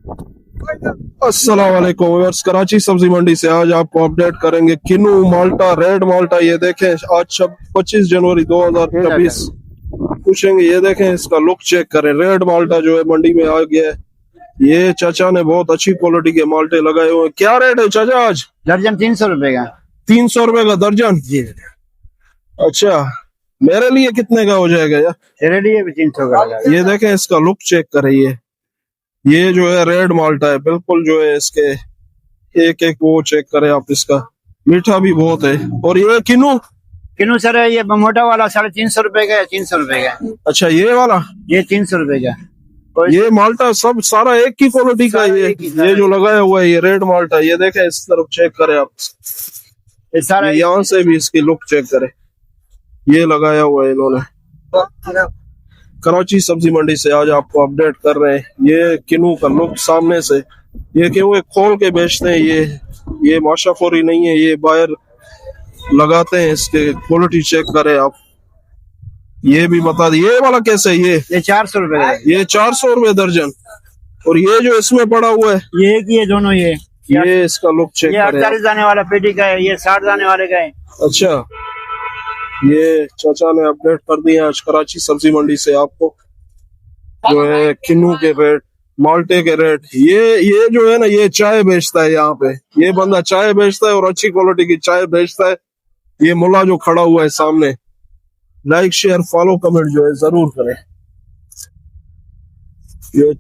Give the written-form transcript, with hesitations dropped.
अस्सलाम वालेकुम व्यूअर्स, कराची सब्जी मंडी से आज आपको अपडेट करेंगे किनू माल्टा, रेड माल्टा। ये देखें आज 25 जनवरी 2024 पूछेंगे। ये देखें, इसका लुक चेक करें। रेड माल्टा जो है मंडी में आ गया है। ये चाचा ने बहुत अच्छी क्वालिटी के माल्टे लगाए हुए हैं। क्या रेट है चाचा आज? दर्जन 300 रुपए का। 300 रुपए का दर्जन जी। अच्छा, मेरे लिए कितने का हो जाएगा यार? तेरे लिए भी 300 का। ये देखें, इसका लुक चेक करें। ये जो है रेड माल्टा है, बिल्कुल जो है इसके एक एक वो चेक करें आप। इसका मीठा भी बहुत है। और ये किनू किनू सर, ये मोटा वाला 350 रुपए का है, 300 रुपए का। अच्छा, ये वाला ये 300 रुपए का। ये माल्टा सब सारा एक ही क्वालिटी का। ये जो लगाया हुआ है ये रेड माल्टा। ये देखें, इस तरफ चेक करें आप। ये सारा यहाँ से भी इसकी लुक चेक करें। ये लगाया हुआ है इन्होंने। कराची सब्जी मंडी से आज आपको अपडेट कर रहे हैं। ये किनू का लुक सामने से। ये क्यों खोल के बेचते हैं। ये माशाफोरी नहीं है, ये बाहर लगाते हैं। इसके क्वालिटी चेक करें आप। ये भी बता दी। ये वाला कैसे है? ये 400 रुपए का। ये 400 रुपए दर्जन। और ये जो इसमें पड़ा हुआ है ये एक ही है दोनों। ये इसका लुक चेक ये करें। 48 दाने वाला पेटी का है, ये 60 दाने वाले का है। अच्छा, ये चाचा ने अपडेट कर दिया आज कराची सब्जी मंडी से आपको, जो है किन्नू के रेट, माल्टे के रेट। ये जो है ना, ये चाय बेचता है यहाँ पे। ये बंदा चाय बेचता है और अच्छी क्वालिटी की चाय बेचता है। ये मुल्ला जो खड़ा हुआ है सामने। लाइक शेयर फॉलो कमेंट जो है जरूर करें। ये